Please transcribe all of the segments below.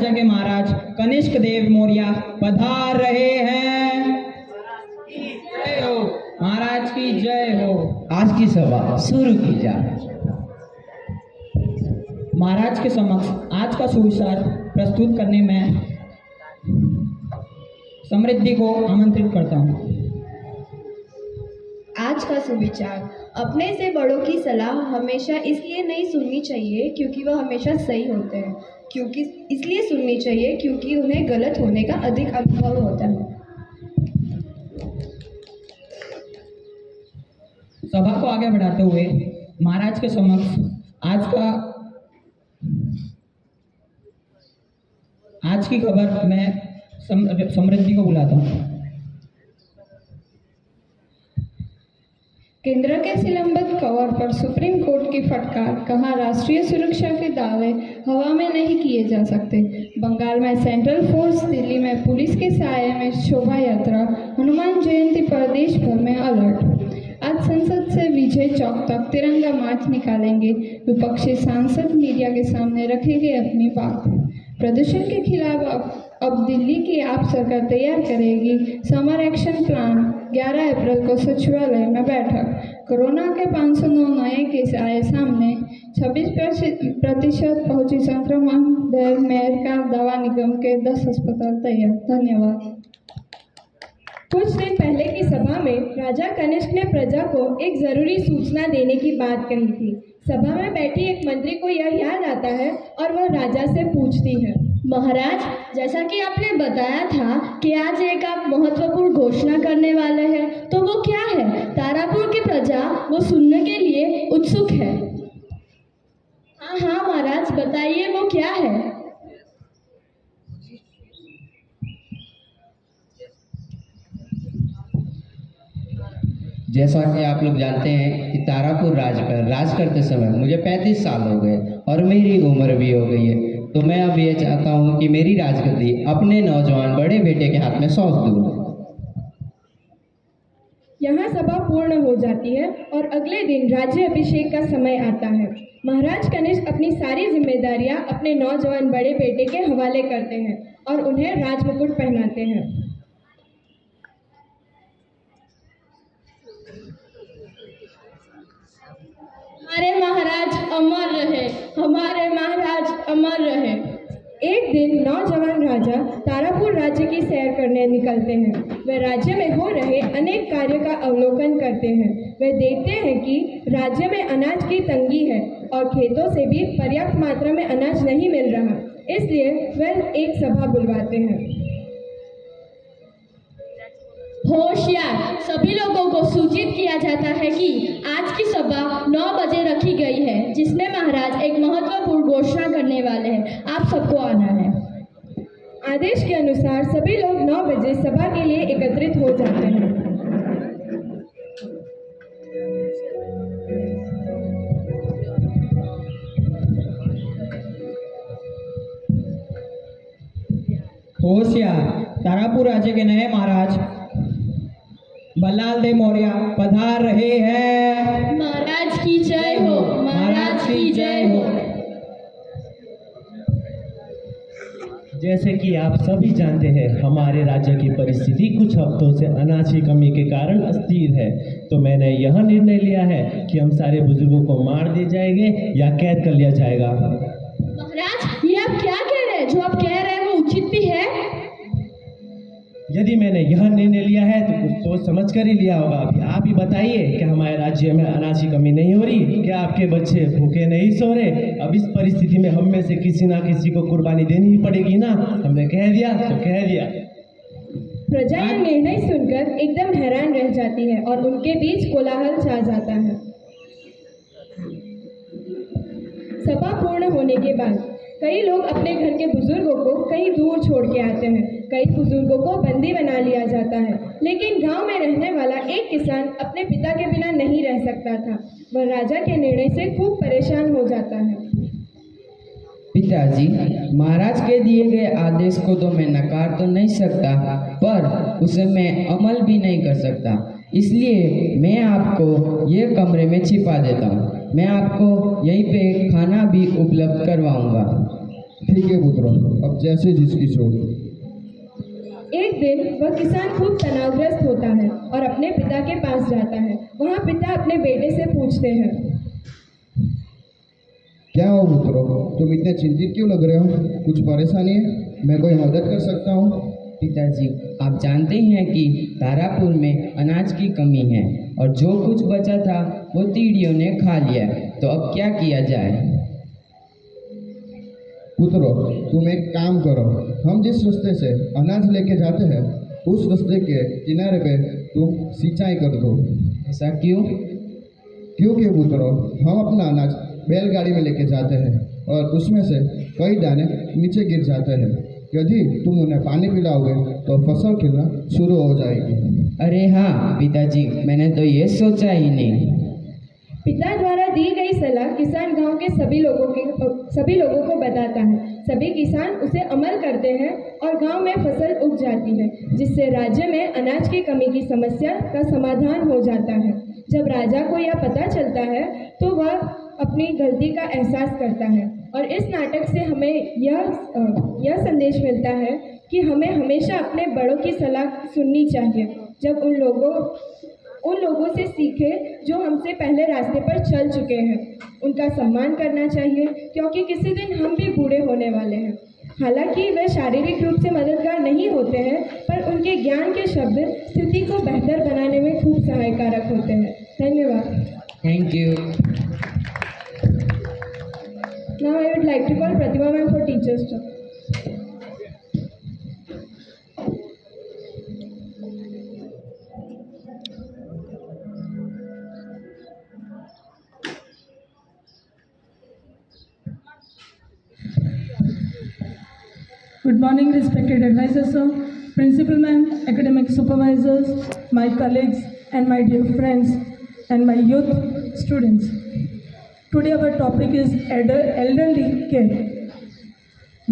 राजा के महाराज कनिष्क देव मौर्य पधार रहे हैं। जय हो महाराज की जय हो। आज की सभा शुरू की जाए। महाराज के समक्ष आज का सुविचार प्रस्तुत करने में समृद्धि को आमंत्रित करता हूँ। आज का सुविचार, अपने से बड़ों की सलाह हमेशा इसलिए नहीं सुननी चाहिए क्योंकि वह हमेशा सही होते हैं, क्योंकि इसलिए सुननी चाहिए क्योंकि उन्हें गलत होने का अधिक अनुभव होता है। सभा को आगे बढ़ाते हुए महाराज के समक्ष आज की खबर में समृद्धि को बुलाता हूँ। केंद्र के सिलंबत कवर पर सुप्रीम कोर्ट की फटकार, कहा राष्ट्रीय सुरक्षा के दावे हवा में नहीं किए जा सकते। बंगाल में सेंट्रल फोर्स, दिल्ली में पुलिस के साये में शोभा यात्रा, हनुमान जयंती पर देश भर में अलर्ट। आज संसद से विजय चौक तक तिरंगा मार्च निकालेंगे। विपक्षी सांसद मीडिया के सामने रखेंगे अपनी बात। प्रदूषण के खिलाफ अब दिल्ली की आप सरकार तैयार करेगी समर एक्शन प्लान। 11 अप्रैल को सचिवालय में बैठक। कोरोना के 509 नए केस आए सामने। 26% पहुंची संक्रमण दर। मेयर का दवा निगम के 10 अस्पताल तैयार। धन्यवाद। कुछ दिन पहले की सभा में राजा कनिष्क ने प्रजा को एक जरूरी सूचना देने की बात कही थी। सभा में बैठी एक मंत्री को यह याद आता है और वह राजा से पूछती है, महाराज, जैसा कि आपने बताया था कि आज एक आप महत्वपूर्ण घोषणा करने वाले हैं, तो वो क्या है? तारापुर की प्रजा वो सुनने के लिए उत्सुक है। हाँ महाराज, बताइए वो क्या है? जैसा कि आप लोग जानते हैं कि तारापुर राज करते समय मुझे 35 साल हो गए और मेरी उम्र भी हो गई है, तो मैं अब ये चाहता हूँ कि मेरी राजगद्दी अपने नौजवान बड़े बेटे के हाथ में सौंप दूँ। यहाँ सभा पूर्ण हो जाती है और अगले दिन राज्य अभिषेक का समय आता है। महाराज कनिष्क अपनी सारी जिम्मेदारियाँ अपने नौजवान बड़े बेटे के हवाले करते हैं और उन्हें राजमुकुट पहनाते हैं। हमारे महाराज अमर रहे, हमारे महाराज अमर रहे। एक दिन नौजवान राजा तारापुर राज्य की सैर करने निकलते हैं। वे राज्य में हो रहे अनेक कार्य का अवलोकन करते हैं। वे देखते हैं कि राज्य में अनाज की तंगी है और खेतों से भी पर्याप्त मात्रा में अनाज नहीं मिल रहा, इसलिए वे एक सभा बुलवाते हैं। होशियार, सभी लोगों को सूचित किया जाता है कि आज की सभा 9 बजे रखी गई है, जिसमें महाराज एक महत्वपूर्ण घोषणा करने वाले हैं। आप सबको आना है। आदेश के अनुसार सभी लोग 9 बजे सभा के लिए एकत्रित हो जाते हैं। होशियार, तारापुर राज्य के नए महाराज बल्लाल देव मौर्य पधार रहे हैं। महाराज की जय हो, महाराज की जय हो। जैसे कि आप सभी जानते हैं, हमारे राज्य की परिस्थिति कुछ हफ्तों से अनाज की कमी के कारण अस्थिर है, तो मैंने यह निर्णय लिया है कि हम सारे बुजुर्गों को मार दिए जाएंगे या कैद कर लिया जाएगा। महाराज, ये आप क्या कह रहे हैं? जो आप कह रहे हैं वो उचित भी है? यदि मैंने यह निर्णय लिया है तो कुछ सोच समझ कर ही लिया होगा। अभी आप ही बताइए कि हमारे राज्य में अनाज की कमी नहीं हो रही? क्या आपके बच्चे भूखे नहीं सो रहे? अब इस परिस्थिति में हम में से किसी ना किसी को कुर्बानी देनी ही पड़ेगी ना। हमने कह दिया तो कह दिया। प्रजा यह निर्णय सुनकर एकदम हैरान रह जाती है और उनके बीच कोलाहल छा जाता है। सभा पूर्ण होने के बाद कई लोग अपने घर के बुजुर्गों को कहीं दूर छोड़ के आते हैं। कई बुजुर्गों को बंदी बना लिया जाता है, लेकिन गांव में रहने वाला एक किसान अपने पिता के बिना नहीं रह सकता था। वह राजा के निर्णय से खूब परेशान हो जाता है। पिताजी, महाराज के दिए गए आदेश को तो मैं नकार तो नहीं सकता, पर उसे मैं अमल भी नहीं कर सकता। इसलिए मैं आपको ये कमरे में छिपा देता हूँ। मैं आपको यहीं पे खाना भी उपलब्ध करवाऊंगा। ठीक है पुत्र, अब जैसे जिसकी सोच। एक दिन वह किसान खूब तनावग्रस्त होता है और अपने पिता के पास जाता है। वहाँ पिता अपने बेटे से पूछते हैं, क्या हो पुत्र, तुम इतने चिंतित क्यों लग रहे हो? कुछ परेशानी है? मैं कोई मदद कर सकता हूँ? पिताजी, आप जानते हैं कि तारापुर में अनाज की कमी है और जो कुछ बचा था वो तीड़ियों ने खा लिया, तो अब क्या किया जाए? पुत्र, तुम एक काम करो, हम जिस रास्ते से अनाज लेके जाते हैं उस रास्ते के किनारे पे तुम सिंचाई कर दो। ऐसा क्यों? क्योंकि पुत्र, हम अपना अनाज बैलगाड़ी में लेके जाते हैं और उसमें से कई दाने नीचे गिर जाते हैं। यदि तुम उन्हें पानी पिलाओगे तो फसल खिलना शुरू हो जाएगी। अरे हाँ पिताजी, मैंने तो ये सोचा ही नहीं। पिता द्वारा दी गई सलाह किसान गांव के सभी लोगों को बताता है। सभी किसान उसे अमल करते हैं और गांव में फसल उग जाती है, जिससे राज्य में अनाज की कमी की समस्या का समाधान हो जाता है। जब राजा को यह पता चलता है तो वह अपनी गलती का एहसास करता है और इस नाटक से हमें यह संदेश मिलता है कि हमें हमेशा अपने बड़ों की सलाह सुननी चाहिए। जब उन लोगों से सीखे जो हमसे पहले रास्ते पर चल चुके हैं, उनका सम्मान करना चाहिए, क्योंकि किसी दिन हम भी बूढ़े होने वाले हैं। हालांकि वे शारीरिक रूप से मददगार नहीं होते हैं, पर उनके ज्ञान के शब्द स्थिति को बेहतर बनाने में खूब सहायकारक होते हैं। धन्यवाद। Thank you. Now I would like to call Pratibha ma'am for teachers talk. Good morning, respected advisors, sir, principal ma'am, academic supervisors, my colleagues, and my dear friends, and my youth students. Today our topic is elderly care.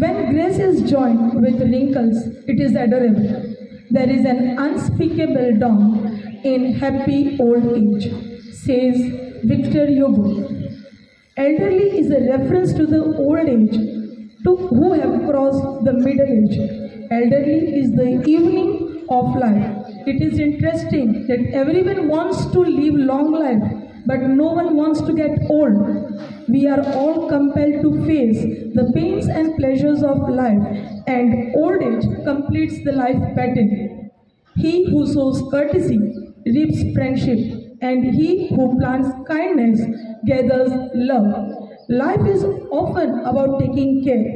When grace is joined with wrinkles, it is adorable. There is an unspeakable dawn in happy old age, says Victor Hugo. Elderly is a reference to the old age, to who have crossed the middle age. Elderly is the evening of life. It is interesting that everyone wants to live long life, but no one wants to get old. We are all compelled to face the pains and pleasures of life, and old age completes the life pattern. He who sows courtesy reaps friendship, and he who plants kindness gathers love. Life is often about taking care.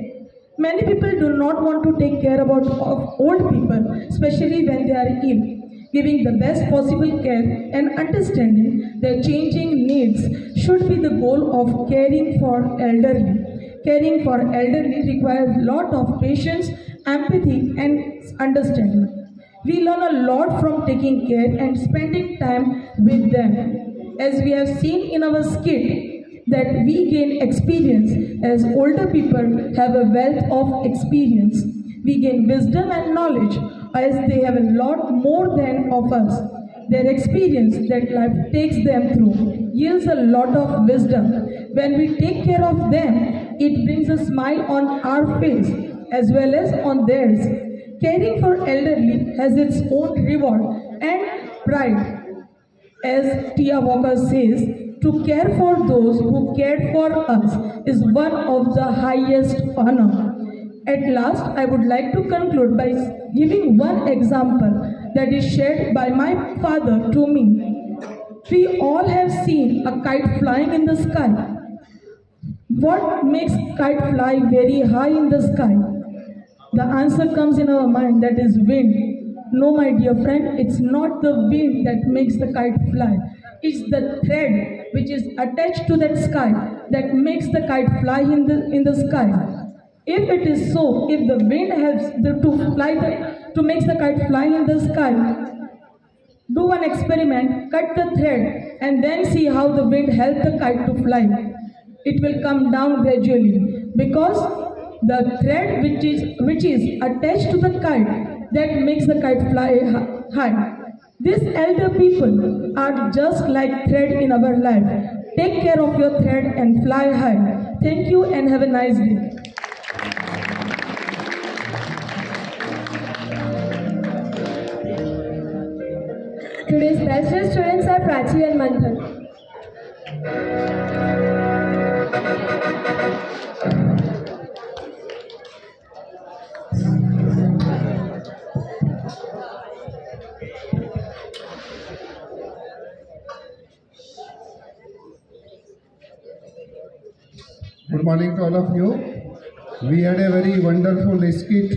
Many people do not want to take care of old people, especially when they are ill. Giving the best possible care and understanding their changing needs should be the goal of caring for elderly. Caring for elderly requires a lot of patience, empathy, and understanding. We learn a lot from taking care and spending time with them. As we have seen in our skit, that we gain experience as older people have a wealth of experience. We gain wisdom and knowledge as they have a lot more than of us. Their experience that life takes them through yields a lot of wisdom. When we take care of them, it brings a smile on our face as well as on theirs. Caring for elderly has its own reward and pride. As Tia Walker says, to care for those who cared for us is one of the highest honor. At last, I would like to conclude by giving one example that is shared by my father to me. We all have seen a kite flying in the sky. What makes kite fly very high in the sky? The answer comes in our mind, that is wind. No, my dear friend, it's not the wind that makes the kite fly. It's the thread which is attached to that sky that makes the kite fly in the sky. If it is so, if the wind helps to make the kite fly in the sky, do one experiment, cut the thread and then see how the wind helps the kite to fly. It will come down gradually because the thread which is attached to the kite that makes the kite fly high. These elder people are just like thread in our life. Take care of your thread and fly high. Thank you and have a nice day. Today's bachelor students are Prachi and Manthan. Good morning to all of you. We had a very wonderful skit,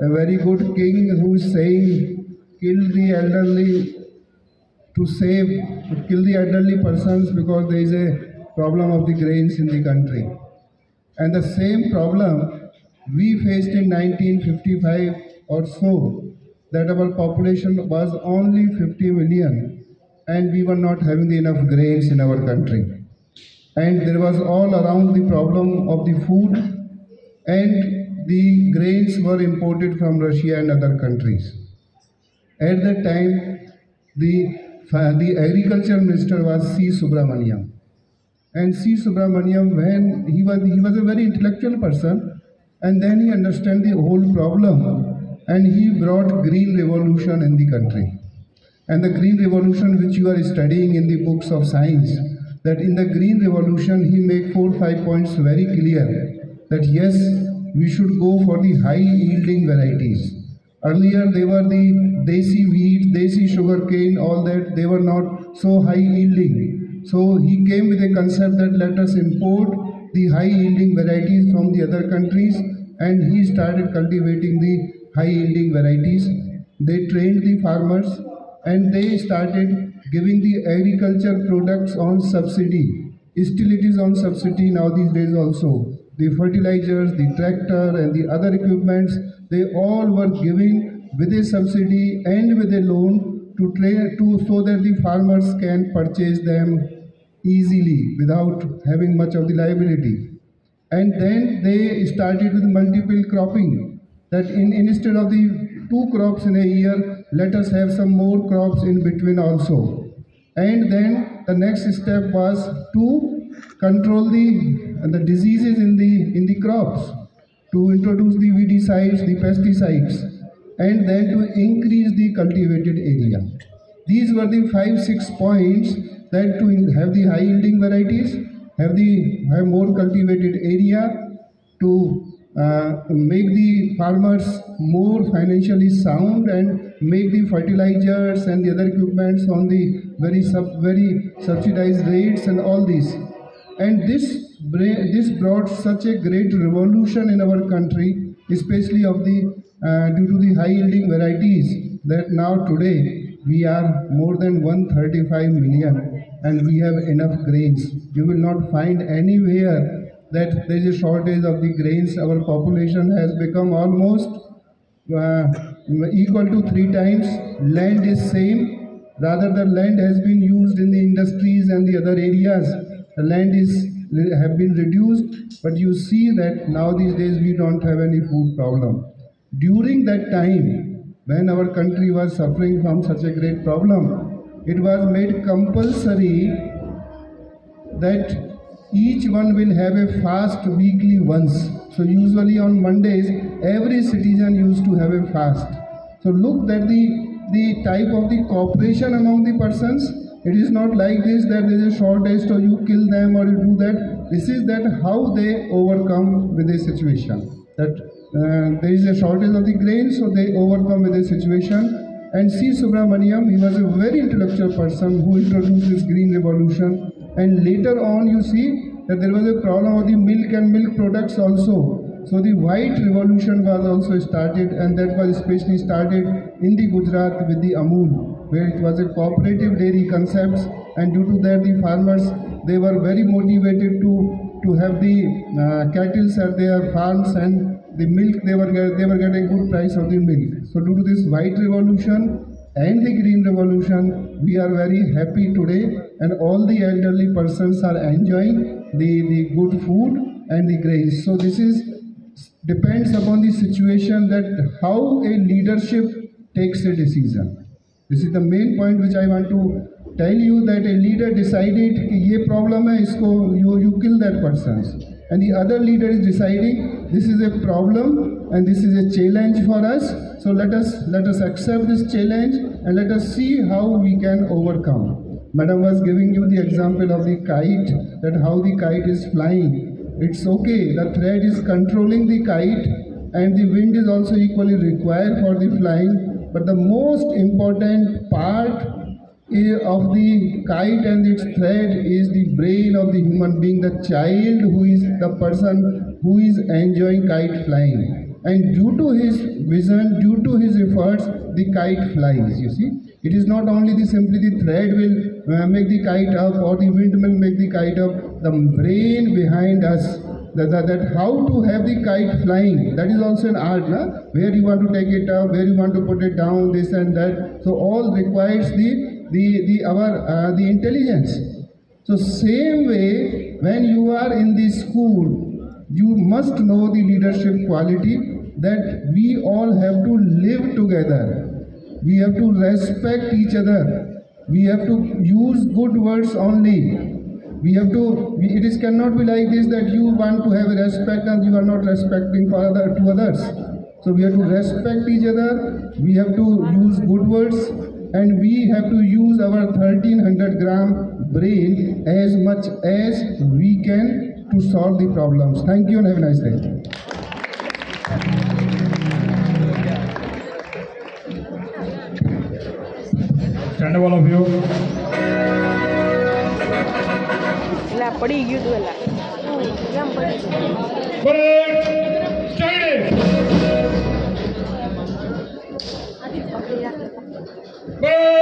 a very good king who is saying, kill the elderly kill the elderly persons because there is a problem of the grains in the country. And the same problem we faced in 1955 or so, that our population was only 50 million and we were not having enough grains in our country. And there was all around the problem of the food, and the grains were imported from Russia and other countries. At that time, the agriculture minister was C. Subramaniam. And C. Subramaniam, when he was a very intellectual person, and then he understood the whole problem, and he brought green revolution in the country. And the green revolution which you are studying in the books of science, that in the green revolution he made 4 or 5 points very clear, that yes, we should go for the high yielding varieties. Earlier they were the desi wheat, desi sugarcane, all that, they were not so high yielding. So he came with a concept that let us import the high yielding varieties from the other countries, and he started cultivating the high yielding varieties. They trained the farmers and they started giving the agriculture products on subsidy. Still it is on subsidy now these days also. The fertilizers, the tractor and the other equipments, they all were given with a subsidy and with a loan so that the farmers can purchase them easily without having much of the liability. And then they started with multiple cropping, that instead of the 2 crops in a year, let us have some more crops in between also. And then the next step was to control the diseases in the crops, to introduce the weedicides, the pesticides, and then to increase the cultivated area. These were the 5-6 points, that to have the high yielding varieties, have more cultivated area, to make the farmers more financially sound and make the fertilizers and the other equipments on the very subsidized rates and all this. And this brought such a great revolution in our country, especially due to the high yielding varieties, that now today we are more than 135 million and we have enough grains. You will not find anywhere that there is a shortage of the grains. Our population has become almost equal to 3 times. Land is same. Rather, the land has been used in the industries and the other areas. The land have been reduced, but you see that now these days we don't have any food problem. During that time, when our country was suffering from such a great problem, it was made compulsory that each one will have a fast weekly once. So usually on Mondays, every citizen used to have a fast. So look at the type of the cooperation among the persons. It is not like this that there is a shortage so you kill them or you do that. This is that how they overcome with a situation. That there is a shortage of the grain, so they overcome with a situation. And C. Subramaniam, he was a very intellectual person who introduced this green revolution. And later on you see that there was a problem of the milk and milk products also. So the white revolution was also started, and that was especially started in the Gujarat with the Amul, where it was a cooperative dairy concept, and due to that the farmers, they were very motivated to have the cattle at their farms, and the milk they were getting good price of the milk. So due to this white revolution and the green revolution, we are very happy today, and all the elderly persons are enjoying the good food and the grains. So this depends upon the situation, that how a leadership takes a decision. This is the main point which I want to tell you, that a leader decided कि ये problem है, इसको you kill that person. and the other leader is deciding this is a problem and this is a challenge for us. So let us accept this challenge and let us see how we can overcome. Madam was giving you the example of the kite, that how the kite is flying. It's okay, the thread is controlling the kite and the wind is also equally required for the flying. But the most important part of the kite and its thread is the brain of the human being, the child who is the person who is enjoying kite flying. And due to his vision, due to his efforts, the kite flies, you see. It is not only simply the thread will make the kite up or the wind will make the kite up. The brain behind us, that how to have the kite flying, that is also an art, na? Where you want to take it up, where you want to put it down, this and that. So all requires the intelligence. So same way, when you are in the school, you must know the leadership quality, that we all have to live together. We have to respect each other. We have to use good words only. It cannot be like this, that you want to have a respect and you are not respecting for to others. So we have to respect each other. We have to use good words, and we have to use our 1300 gram brain as much as we can to solve the problems. Thank you and have a nice day. Stand up, all of you. પડી ગયું તું એલા કેમ પડી Bird